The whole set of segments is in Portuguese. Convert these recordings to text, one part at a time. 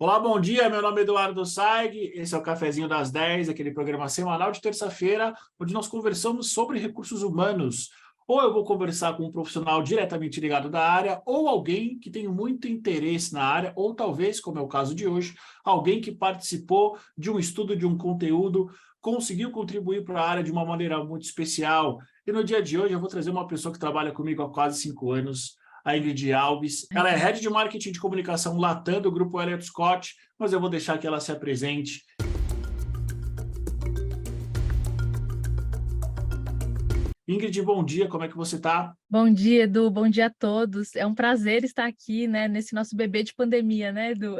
Olá, bom dia. Meu nome é Eduardo Saig. Esse é o Cafezinho das 10, aquele programa semanal de terça-feira, onde nós conversamos sobre recursos humanos. Ou eu vou conversar com um profissional diretamente ligado da área, ou alguém que tem muito interesse na área, ou talvez, como é o caso de hoje, alguém que participou de um estudo de um conteúdo, conseguiu contribuir para a área de uma maneira muito especial. E no dia de hoje eu vou trazer uma pessoa que trabalha comigo há quase 5 anos, a Ingrid Alves. Ela é Head de Marketing de Comunicação Latam do Grupo Elliott Scott, mas eu vou deixar que ela se apresente. Ingrid, bom dia, como é que você está? Bom dia, Edu. Bom dia a todos. É um prazer estar aqui, né, nesse nosso bebê de pandemia, né, Edu?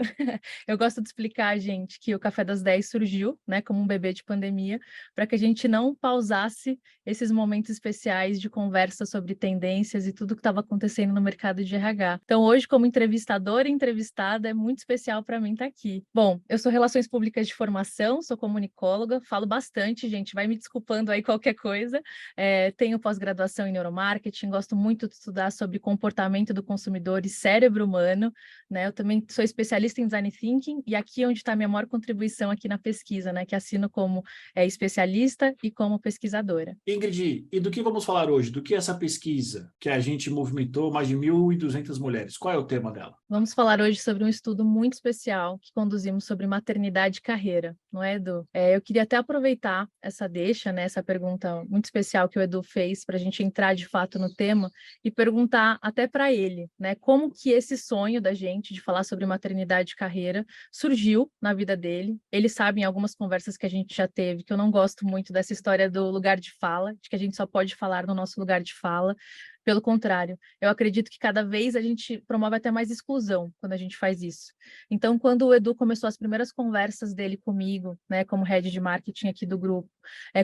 Eu gosto de explicar, gente, que o Café das 10 surgiu, né, como um bebê de pandemia, para que a gente não pausasse esses momentos especiais de conversa sobre tendências e tudo que estava acontecendo no mercado de RH. Então, hoje, como entrevistadora e entrevistada, é muito especial para mim estar aqui. Bom, eu sou Relações Públicas de formação, sou comunicóloga, falo bastante, gente, vai me desculpando aí qualquer coisa. Tenho pós-graduação em neuromarketing, gosto muito de estudar sobre comportamento do consumidor e cérebro humano, né? Eu também sou especialista em design thinking e aqui é onde está a minha maior contribuição aqui na pesquisa, né? Que assino como especialista e como pesquisadora. Ingrid, e do que vamos falar hoje? Do que essa pesquisa que a gente movimentou mais de 1.200 mulheres? Qual é o tema dela? Vamos falar hoje sobre um estudo muito especial que conduzimos sobre maternidade e carreira, não é, Edu? Eu queria até aproveitar essa deixa, né, essa pergunta muito especial que o Edu fez para a gente entrar de fato no tema e perguntar até para ele, né, como que esse sonho da gente de falar sobre maternidade e carreira surgiu na vida dele. Ele sabe em algumas conversas que a gente já teve que eu não gosto muito dessa história do lugar de fala, de que a gente só pode falar no nosso lugar de fala. Pelo contrário, eu acredito que cada vez a gente promove até mais exclusão quando a gente faz isso. Então, quando o Edu começou as primeiras conversas dele comigo, né, como head de marketing aqui do grupo,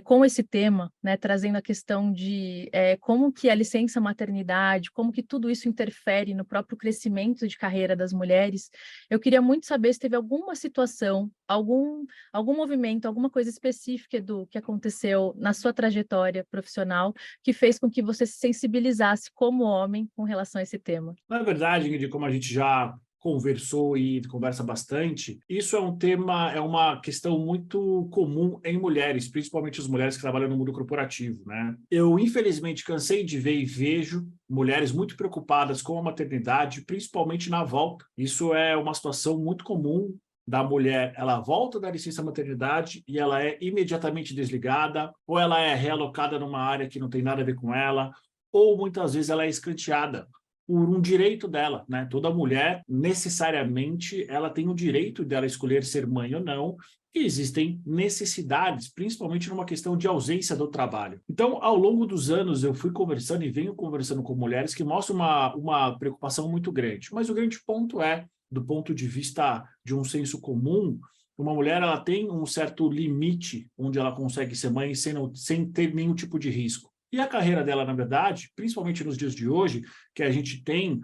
com esse tema, né, trazendo a questão de como que a licença maternidade, como que tudo isso interfere no próprio crescimento de carreira das mulheres, eu queria muito saber se teve alguma situação, algum movimento, alguma coisa específica, Edu, que aconteceu na sua trajetória profissional que fez com que você se sensibilizasse como homem com relação a esse tema. Na verdade, Ingrid, como a gente já conversou e conversa bastante, isso é um tema, é uma questão muito comum em mulheres, principalmente as mulheres que trabalham no mundo corporativo, né? Eu, infelizmente, cansei de ver e vejo mulheres muito preocupadas com a maternidade, principalmente na volta. Isso é uma situação muito comum da mulher, ela volta da licença maternidade e ela é imediatamente desligada, ou ela é realocada numa área que não tem nada a ver com ela, ou muitas vezes ela é escanteada por um direito dela, né? Toda mulher, necessariamente, ela tem o direito dela escolher ser mãe ou não, e existem necessidades, principalmente numa questão de ausência do trabalho. Então, ao longo dos anos, eu fui conversando e venho conversando com mulheres que mostram uma preocupação muito grande. Mas o grande ponto é, do ponto de vista de um senso comum, uma mulher ela tem um certo limite onde ela consegue ser mãe sem ter nenhum tipo de risco. E a carreira dela, na verdade, principalmente nos dias de hoje, que a gente tem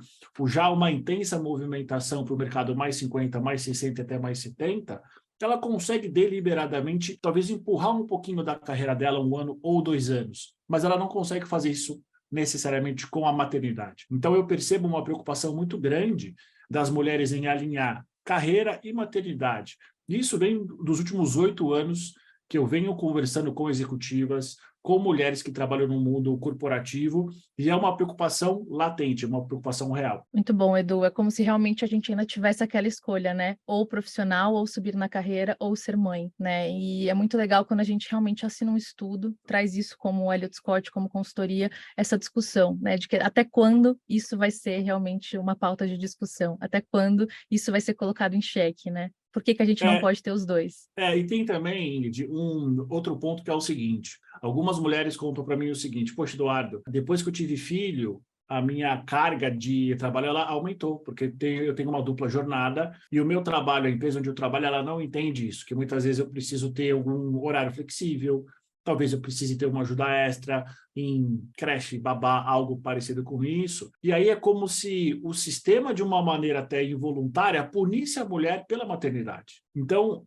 já uma intensa movimentação para o mercado mais 50, mais 60 até mais 70, ela consegue deliberadamente, talvez empurrar um pouquinho da carreira dela 1 ano ou 2 anos, mas ela não consegue fazer isso necessariamente com a maternidade. Então eu percebo uma preocupação muito grande das mulheres em alinhar carreira e maternidade. Isso vem dos últimos 8 anos que eu venho conversando com executivas, com mulheres que trabalham no mundo corporativo, e é uma preocupação latente, é uma preocupação real. Muito bom, Edu. É como se realmente a gente ainda tivesse aquela escolha, né? Ou profissional, ou subir na carreira, ou ser mãe, né? E é muito legal quando a gente realmente assina um estudo, traz isso como o Elliott Scott, como consultoria, essa discussão, né? De que até quando isso vai ser realmente uma pauta de discussão, até quando isso vai ser colocado em xeque, né? Por que que a gente não É, pode ter os dois? e tem também, Ingrid, um outro ponto que é o seguinte: algumas mulheres contam para mim o seguinte, poxa, Eduardo, depois que eu tive filho, a minha carga de trabalho ela aumentou, porque eu tenho uma dupla jornada e o meu trabalho, a empresa onde eu trabalho, ela não entende isso, que muitas vezes eu preciso ter algum horário flexível, talvez eu precise ter uma ajuda extra em creche, babá, algo parecido com isso. E aí é como se o sistema, de uma maneira até involuntária, punisse a mulher pela maternidade. Então,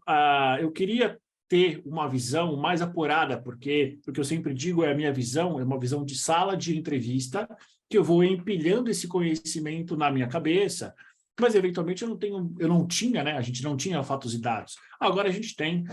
eu queria ter uma visão mais apurada, porque o que eu sempre digo é a minha visão, é uma visão de sala de entrevista, que eu vou empilhando esse conhecimento na minha cabeça, mas eventualmente eu não tinha, né? A gente não tinha fatos e dados. Agora a gente tem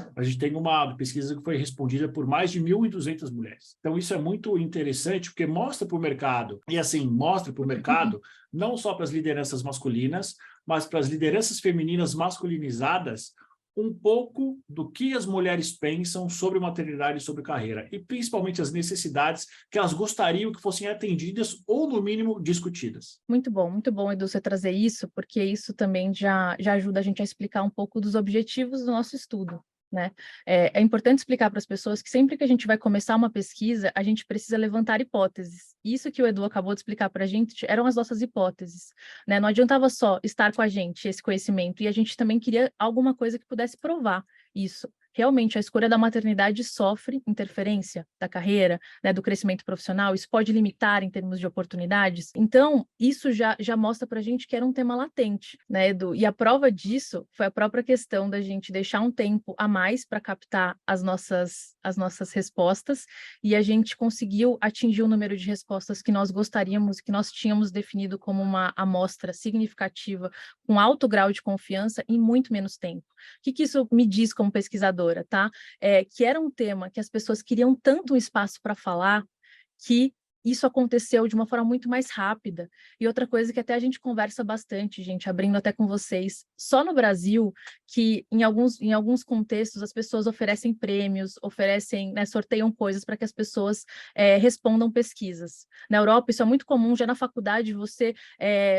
uma pesquisa que foi respondida por mais de 1.200 mulheres. Então isso é muito interessante, porque mostra para o mercado, e assim, mostra para o mercado, não só para as lideranças masculinas, mas para as lideranças femininas masculinizadas, um pouco do que as mulheres pensam sobre maternidade e sobre carreira, e principalmente as necessidades que elas gostariam que fossem atendidas ou, no mínimo, discutidas. Muito bom, Edu, você trazer isso, porque isso também já ajuda a gente a explicar um pouco dos objetivos do nosso estudo, né? É importante explicar para as pessoas que sempre que a gente vai começar uma pesquisa, a gente precisa levantar hipóteses. Isso que o Edu acabou de explicar para a gente eram as nossas hipóteses, né? Não adiantava só estar com a gente, esse conhecimento, e a gente também queria alguma coisa que pudesse provar isso. Realmente, a escolha da maternidade sofre interferência da carreira, né, do crescimento profissional, isso pode limitar em termos de oportunidades. Então, isso já mostra para a gente que era um tema latente, né, Edu? E a prova disso foi a própria questão da gente deixar um tempo a mais para captar as nossas respostas, e a gente conseguiu atingir o número de respostas que nós gostaríamos, que nós tínhamos definido como uma amostra significativa, com alto grau de confiança, em muito menos tempo. O que isso me diz como pesquisadora, tá? Que era um tema que as pessoas queriam tanto um espaço para falar, que isso aconteceu de uma forma muito mais rápida. E outra coisa que até a gente conversa bastante, gente, abrindo até com vocês, só no Brasil, que em alguns contextos as pessoas oferecem prêmios, oferecem, né, sorteiam coisas para que as pessoas respondam pesquisas. Na Europa, isso é muito comum, já na faculdade, você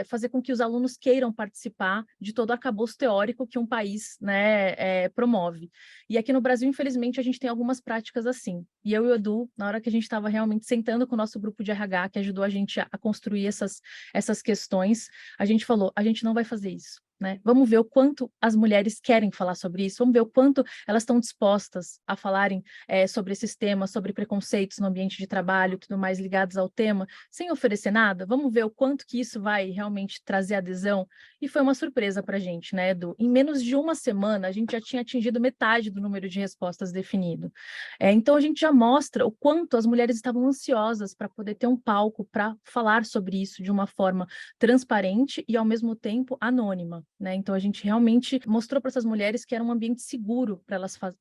fazer com que os alunos queiram participar de todo o arcabouço teórico que um país, né, promove. E aqui no Brasil, infelizmente, a gente tem algumas práticas assim. E eu e o Edu, na hora que a gente estava realmente sentando com o nosso grupo de RH, que ajudou a gente a construir essas questões, a gente falou, a gente não vai fazer isso. Né? Vamos ver o quanto as mulheres querem falar sobre isso, vamos ver o quanto elas estão dispostas a falarem sobre esses temas, sobre preconceitos no ambiente de trabalho, tudo mais ligados ao tema, sem oferecer nada, vamos ver o quanto que isso vai realmente trazer adesão, e foi uma surpresa para a gente, né, Edu? Em menos de uma semana, a gente já tinha atingido metade do número de respostas definido. Então, a gente já mostra o quanto as mulheres estavam ansiosas para poder ter um palco para falar sobre isso de uma forma transparente e, ao mesmo tempo, anônima. Né? Então, a gente realmente mostrou para essas mulheres que era um ambiente seguro para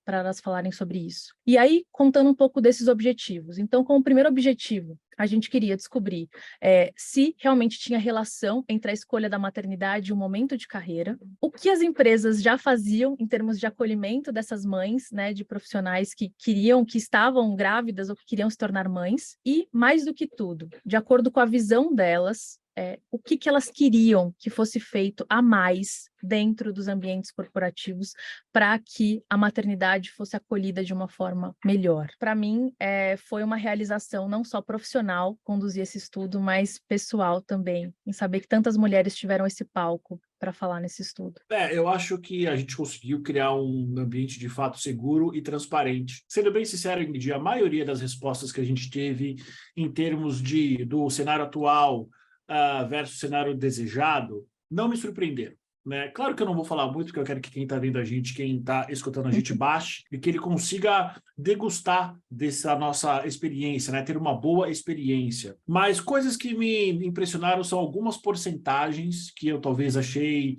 elas falarem sobre isso. E aí, contando um pouco desses objetivos. Então, como primeiro objetivo, a gente queria descobrir se realmente tinha relação entre a escolha da maternidade e o momento de carreira, o que as empresas já faziam em termos de acolhimento dessas mães, né, de profissionais que estavam grávidas ou que queriam se tornar mães, e, mais do que tudo, de acordo com a visão delas, o que elas queriam que fosse feito a mais dentro dos ambientes corporativos para que a maternidade fosse acolhida de uma forma melhor. Para mim, foi uma realização não só profissional conduzir esse estudo, mas pessoal também, em saber que tantas mulheres tiveram esse palco para falar nesse estudo. Eu acho que a gente conseguiu criar um ambiente de fato seguro e transparente. Sendo bem sincero, Ingrid, a maioria das respostas que a gente teve em termos do cenário atual versus o cenário desejado, não me surpreenderam. Né? Claro que eu não vou falar muito, porque eu quero que quem está vendo a gente, quem está escutando a gente, baixe e que ele consiga degustar dessa nossa experiência, né? Ter uma boa experiência. Mas coisas que me impressionaram são algumas porcentagens que eu talvez achei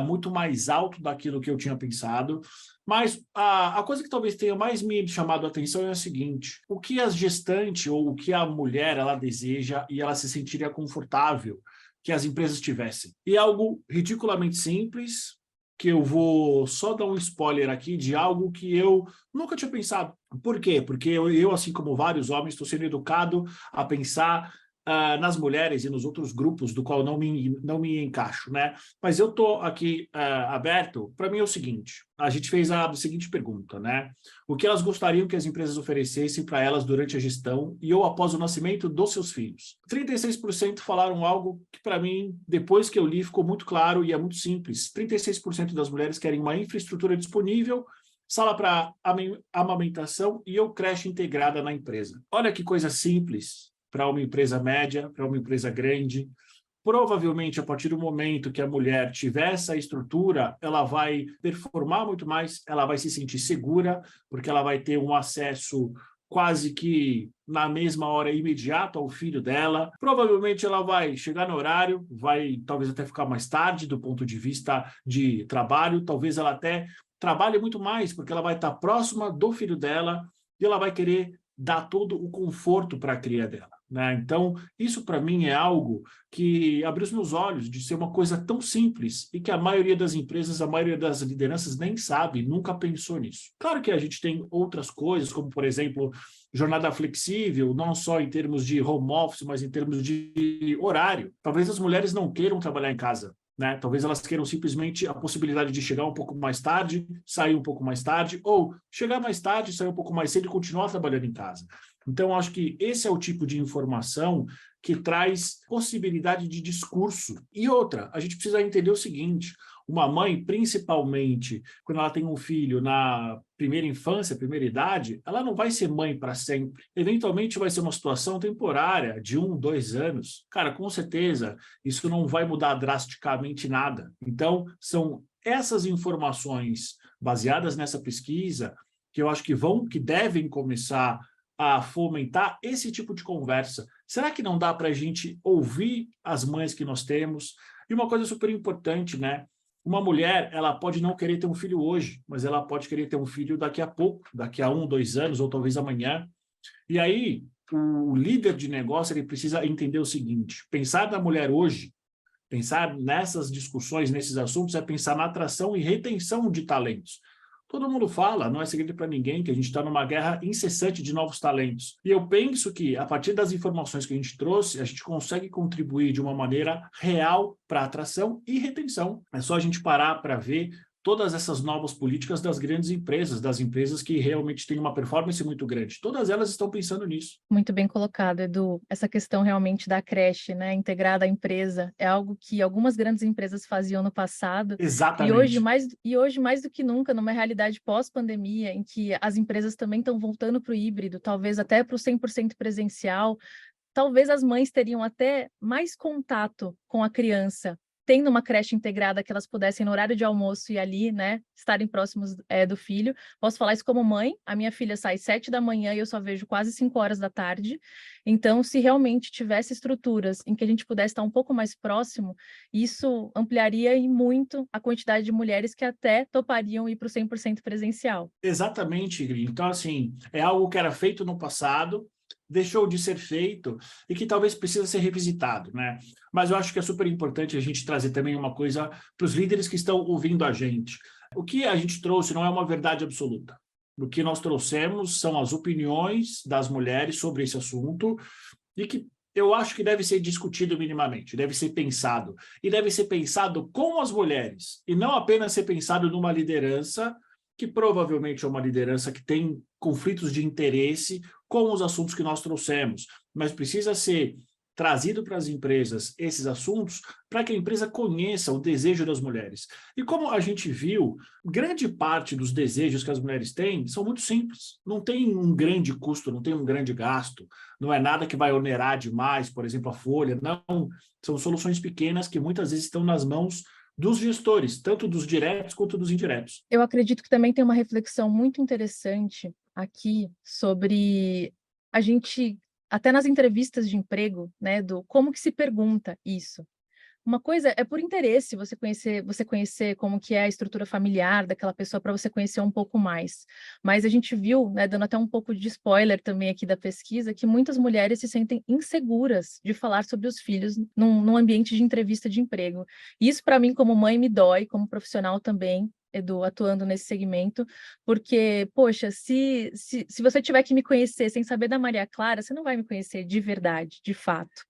muito mais alto daquilo que eu tinha pensado. Mas a coisa que talvez tenha mais me chamado a atenção é a seguinte: o que a gestante ou o que a mulher ela deseja e ela se sentiria confortável que as empresas tivessem. E algo ridiculamente simples, que eu vou só dar um spoiler aqui de algo que eu nunca tinha pensado. Por quê? Porque eu assim como vários homens, estou sendo educado a pensar nas mulheres e nos outros grupos do qual não me encaixo, né? Mas eu estou aqui aberto. Para mim é o seguinte: a gente fez a seguinte pergunta, né? O que elas gostariam que as empresas oferecessem para elas durante a gestão e ou após o nascimento dos seus filhos? 36% falaram algo que, para mim, depois que eu li, ficou muito claro e é muito simples. 36% das mulheres querem uma infraestrutura disponível, sala para amamentação e ou creche integrada na empresa. Olha que coisa simples para uma empresa média, para uma empresa grande. Provavelmente, a partir do momento que a mulher tiver essa estrutura, ela vai performar muito mais, ela vai se sentir segura, porque ela vai ter um acesso quase que na mesma hora imediata ao filho dela. Provavelmente ela vai chegar no horário, vai talvez até ficar mais tarde do ponto de vista de trabalho, talvez ela até trabalhe muito mais, porque ela vai estar próxima do filho dela e ela vai querer dar todo o conforto para a cria dela, né? Então, isso para mim é algo que abriu os meus olhos de ser uma coisa tão simples e que a maioria das empresas, a maioria das lideranças nem sabe, nunca pensou nisso. Claro que a gente tem outras coisas, como, por exemplo, jornada flexível, não só em termos de home office, mas em termos de horário. Talvez as mulheres não queiram trabalhar em casa, né? Talvez elas queiram simplesmente a possibilidade de chegar um pouco mais tarde, sair um pouco mais tarde, ou chegar mais tarde, sair um pouco mais cedo e continuar trabalhando em casa. Então, acho que esse é o tipo de informação que traz possibilidade de discurso. E outra, a gente precisa entender o seguinte: uma mãe, principalmente quando ela tem um filho na primeira infância, primeira idade, ela não vai ser mãe para sempre. Eventualmente vai ser uma situação temporária, de 1, 2 anos. Cara, com certeza, isso não vai mudar drasticamente nada. Então, são essas informações baseadas nessa pesquisa que eu acho que devem começar a fomentar esse tipo de conversa. Será que não dá para a gente ouvir as mães que nós temos? E uma coisa super importante, né? Uma mulher, ela pode não querer ter um filho hoje, mas ela pode querer ter um filho daqui a pouco, daqui a 1, 2 anos, ou talvez amanhã. E aí, o líder de negócio, ele precisa entender o seguinte: pensar na mulher hoje, pensar nessas discussões, nesses assuntos, é pensar na atração e retenção de talentos. Todo mundo fala, não é segredo para ninguém, que a gente está numa guerra incessante de novos talentos. E eu penso que, a partir das informações que a gente trouxe, a gente consegue contribuir de uma maneira real para atração e retenção. É só a gente parar para ver todas essas novas políticas das grandes empresas, das empresas que realmente têm uma performance muito grande. Todas elas estão pensando nisso. Muito bem colocado, Edu. Essa questão realmente da creche, né, integrada à empresa, é algo que algumas grandes empresas faziam no passado, Exatamente. e hoje mais do que nunca, numa realidade pós-pandemia, em que as empresas também estão voltando para o híbrido, talvez até para o 100% presencial, talvez as mães teriam até mais contato com a criança, tendo uma creche integrada, que elas pudessem, no horário de almoço, ir ali, né, estarem próximos do filho. Posso falar isso como mãe: a minha filha sai 7 da manhã e eu só vejo quase 5 horas da tarde. Então, se realmente tivesse estruturas em que a gente pudesse estar um pouco mais próximo, isso ampliaria e muito a quantidade de mulheres que até topariam ir para o 100% presencial. Exatamente, Gri. Então, assim, é algo que era feito no passado, deixou de ser feito e que talvez precisa ser revisitado, né? Mas eu acho que é super importante a gente trazer também uma coisa para os líderes que estão ouvindo a gente. O que a gente trouxe não é uma verdade absoluta. O que nós trouxemos são as opiniões das mulheres sobre esse assunto e que eu acho que deve ser discutido minimamente, deve ser pensado. E deve ser pensado com as mulheres, e não apenas ser pensado numa liderança que provavelmente é uma liderança que tem conflitos de interesse com os assuntos que nós trouxemos, mas precisa ser trazido para as empresas esses assuntos para que a empresa conheça o desejo das mulheres. E como a gente viu, grande parte dos desejos que as mulheres têm são muito simples. Não tem um grande custo, não tem um grande gasto, não é nada que vai onerar demais, por exemplo, a folha. Não, são soluções pequenas que muitas vezes estão nas mãos dos gestores, tanto dos diretos quanto dos indiretos. Eu acredito que também tem uma reflexão muito interessante aqui sobre a gente, até nas entrevistas de emprego, né, do como que se pergunta isso. Uma coisa é por interesse, você conhecer como que é a estrutura familiar daquela pessoa, para você conhecer um pouco mais. Mas a gente viu, né, dando até um pouco de spoiler também aqui da pesquisa, que muitas mulheres se sentem inseguras de falar sobre os filhos num ambiente de entrevista de emprego. Isso, para mim, como mãe, me dói, como profissional também, Edu, atuando nesse segmento, porque, poxa, se você tiver que me conhecer sem saber da Maria Clara, você não vai me conhecer de verdade, de fato.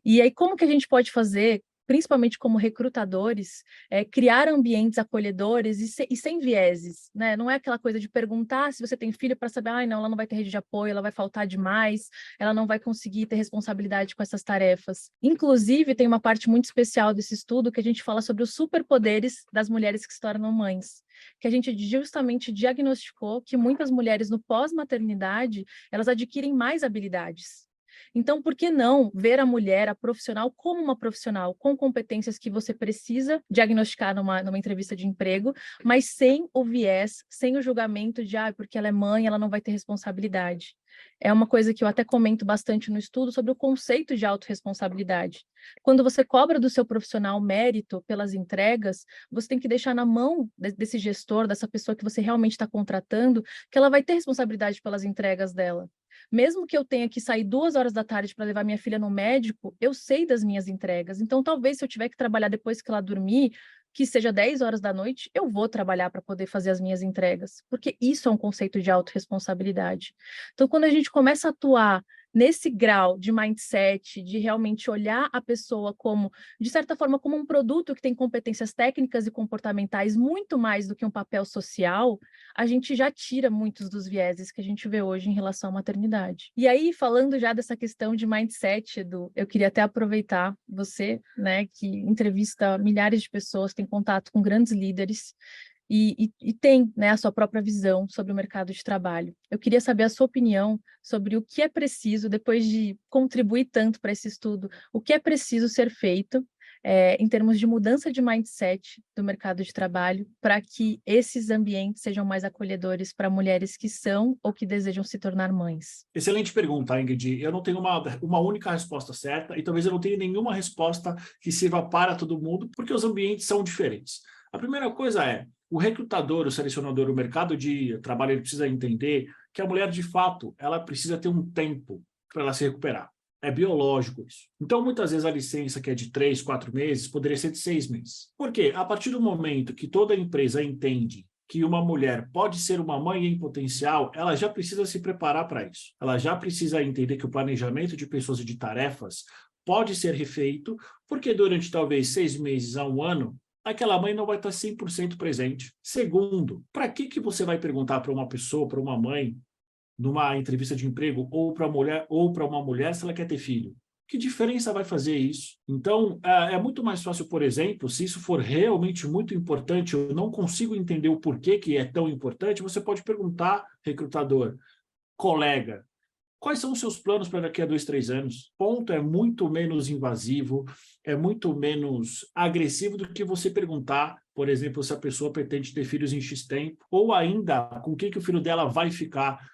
E aí, como que a gente pode fazer, principalmente como recrutadores, criar ambientes acolhedores e sem vieses, né? Não é aquela coisa de perguntar se você tem filho para saber, não, ela não vai ter rede de apoio, ela vai faltar demais, ela não vai conseguir ter responsabilidade com essas tarefas. Inclusive, tem uma parte muito especial desse estudo que a gente fala sobre os superpoderes das mulheres que se tornam mães, que a gente justamente diagnosticou que muitas mulheres no pós-maternidade, elas adquirem mais habilidades. Então, por que não ver a mulher, a profissional, como uma profissional com competências que você precisa diagnosticar numa entrevista de emprego, mas sem o viés, sem o julgamento de, porque ela é mãe, ela não vai ter responsabilidade. É uma coisa que eu até comento bastante no estudo sobre o conceito de autorresponsabilidade. Quando você cobra do seu profissional mérito pelas entregas, você tem que deixar na mão desse gestor, dessa pessoa que você realmente está contratando, que ela vai ter responsabilidade pelas entregas dela. Mesmo que eu tenha que sair 2 horas da tarde para levar minha filha no médico, eu sei das minhas entregas. Então, talvez, se eu tiver que trabalhar depois que ela dormir, que seja 10 horas da noite, eu vou trabalhar para poder fazer as minhas entregas, porque isso é um conceito de autorresponsabilidade. Então, quando a gente começa a atuar nesse grau de mindset, de realmente olhar a pessoa como, de certa forma, como um produto que tem competências técnicas e comportamentais muito mais do que um papel social, a gente já tira muitos dos vieses que a gente vê hoje em relação à maternidade. E aí, falando já dessa questão de mindset, Edu, eu queria até aproveitar você, né, que entrevista milhares de pessoas, tem contato com grandes líderes, e tem, né, a sua própria visão sobre o mercado de trabalho. Eu queria saber a sua opinião sobre o que é preciso, depois de contribuir tanto para esse estudo, o que é preciso ser feito em termos de mudança de mindset do mercado de trabalho para que esses ambientes sejam mais acolhedores para mulheres que são ou que desejam se tornar mães. Excelente pergunta, Ingrid. Eu não tenho uma única resposta certa e talvez eu não tenha nenhuma resposta que sirva para todo mundo, porque os ambientes são diferentes. A primeira coisa é, o recrutador, o selecionador, o mercado de trabalho, ele precisa entender que a mulher, de fato, ela precisa ter um tempo para ela se recuperar. É biológico isso. Então, muitas vezes, a licença que é de 3, 4 meses, poderia ser de 6 meses. Por quê? A partir do momento que toda empresa entende que uma mulher pode ser uma mãe em potencial, ela já precisa se preparar para isso. Ela já precisa entender que o planejamento de pessoas e de tarefas pode ser refeito, porque durante talvez 6 meses a 1 ano, aquela mãe não vai estar 100% presente. Segundo, para que você vai perguntar para uma pessoa, para uma mãe, numa entrevista de emprego, ou para uma mulher se ela quer ter filho? Que diferença vai fazer isso? Então, é muito mais fácil, por exemplo, se isso for realmente muito importante, eu não consigo entender o porquê que é tão importante, você pode perguntar, recrutador, colega, quais são os seus planos para daqui a 2, 3 anos? Ponto, é muito menos invasivo, é muito menos agressivo do que você perguntar, por exemplo, se a pessoa pretende ter filhos em X tempo, ou ainda com quem que o filho dela vai ficar.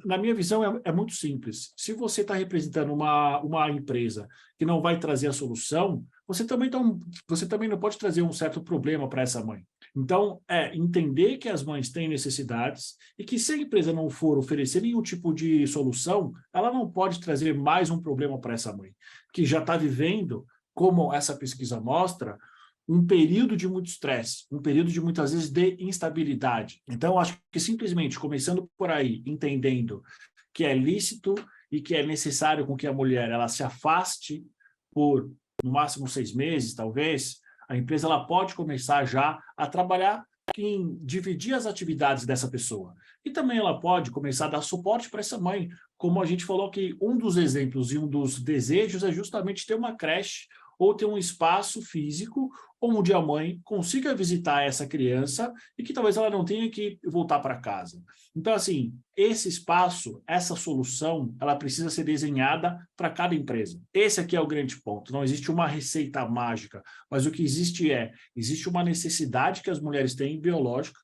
Na minha visão, é muito simples. Se você está representando uma empresa que não vai trazer a solução, você também não pode trazer um certo problema para essa mãe. Então, entender que as mães têm necessidades e que se a empresa não for oferecer nenhum tipo de solução, ela não pode trazer mais um problema para essa mãe, que já está vivendo, como essa pesquisa mostra, um período de muito estresse, um período de muitas vezes de instabilidade. Então, acho que simplesmente começando por aí, entendendo que é lícito e que é necessário com que a mulher ela se afaste por, no máximo, 6 meses, talvez, a empresa ela pode começar já a trabalhar em dividir as atividades dessa pessoa. E também ela pode começar a dar suporte para essa mãe. Como a gente falou que um dos exemplos e um dos desejos é justamente ter uma creche ou ter um espaço físico onde a mãe consiga visitar essa criança e que talvez ela não tenha que voltar para casa. Então, assim, esse espaço, essa solução, ela precisa ser desenhada para cada empresa. Esse aqui é o grande ponto. Não existe uma receita mágica, mas o que existe uma necessidade que as mulheres têm biológica,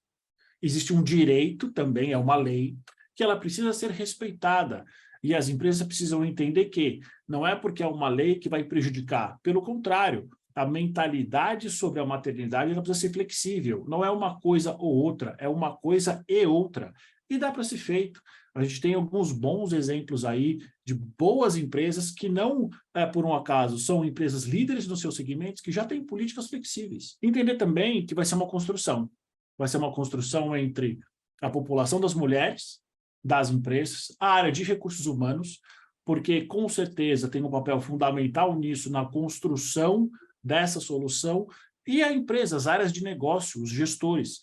existe um direito também, é uma lei, que ela precisa ser respeitada. E as empresas precisam entender que não é porque é uma lei que vai prejudicar. Pelo contrário, a mentalidade sobre a maternidade ela precisa ser flexível. Não é uma coisa ou outra, é uma coisa e outra. E dá para ser feito. A gente tem alguns bons exemplos aí de boas empresas que não, por um acaso, são empresas líderes nos seus segmentos que já têm políticas flexíveis. Entender também que vai ser uma construção. Vai ser uma construção entre a população das mulheres, das empresas, a área de recursos humanos, porque com certeza tem um papel fundamental nisso, na construção dessa solução, e a empresa, as áreas de negócio, os gestores.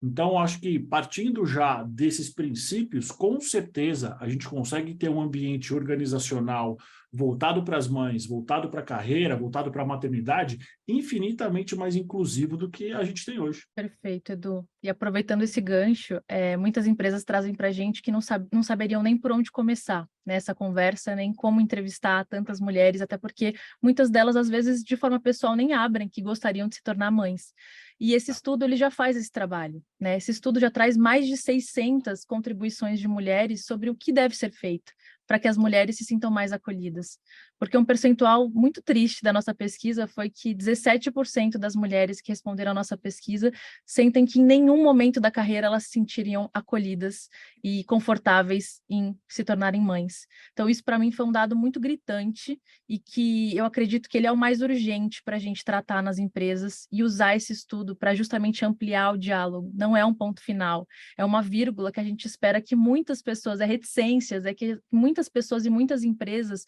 Então, acho que partindo já desses princípios, com certeza a gente consegue ter um ambiente organizacional voltado para as mães, voltado para a carreira, voltado para a maternidade, infinitamente mais inclusivo do que a gente tem hoje. Perfeito, Edu. E aproveitando esse gancho, muitas empresas trazem para a gente que não saberiam nem por onde começar nessa conversa, nem como entrevistar tantas mulheres, até porque muitas delas, às vezes, de forma pessoal, nem abrem que gostariam de se tornar mães. E esse estudo, ele já faz esse trabalho, né? Esse estudo já traz mais de 600 contribuições de mulheres sobre o que deve ser feito para que as mulheres se sintam mais acolhidas. Porque um percentual muito triste da nossa pesquisa foi que 17% das mulheres que responderam à nossa pesquisa sentem que em nenhum momento da carreira elas se sentiriam acolhidas e confortáveis em se tornarem mães. Então, isso para mim foi um dado muito gritante e que eu acredito que ele é o mais urgente para a gente tratar nas empresas e usar esse estudo para justamente ampliar o diálogo. Não é um ponto final, é uma vírgula que a gente espera que muitas pessoas, reticências, que muitas pessoas e muitas empresas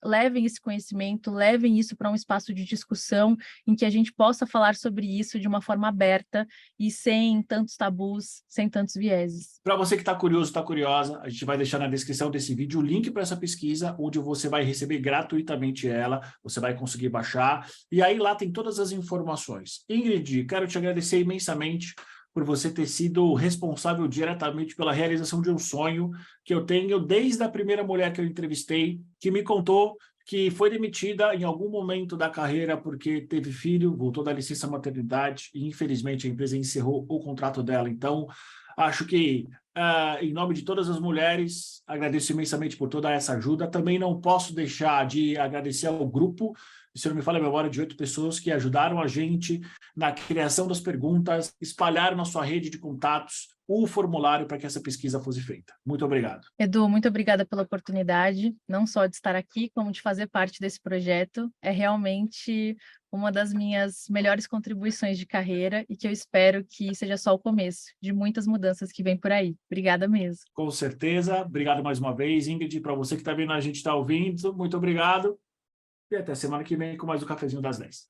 levem esse conhecimento, levem isso para um espaço de discussão em que a gente possa falar sobre isso de uma forma aberta e sem tantos tabus, sem tantos vieses. Para você que está curioso, está curiosa, a gente vai deixar na descrição desse vídeo o link para essa pesquisa, onde você vai receber gratuitamente ela, você vai conseguir baixar, e aí lá tem todas as informações. Ingrid, quero te agradecer imensamente por você ter sido responsável diretamente pela realização de um sonho que eu tenho desde a primeira mulher que eu entrevistei, que me contou que foi demitida em algum momento da carreira porque teve filho, voltou da licença maternidade e, infelizmente, a empresa encerrou o contrato dela. Então, acho que, em nome de todas as mulheres, agradeço imensamente por toda essa ajuda. Também não posso deixar de agradecer ao grupo, se não me falha a memória, de 8 pessoas que ajudaram a gente na criação das perguntas, espalharam na sua rede de contatos o formulário para que essa pesquisa fosse feita. Muito obrigado. Edu, muito obrigada pela oportunidade, não só de estar aqui, como de fazer parte desse projeto. É realmente uma das minhas melhores contribuições de carreira e que eu espero que seja só o começo de muitas mudanças que vêm por aí. Obrigada mesmo. Com certeza. Obrigado mais uma vez, Ingrid. Para você que está vendo, a gente está ouvindo. Muito obrigado. E até semana que vem com mais um Cafezinho das 10.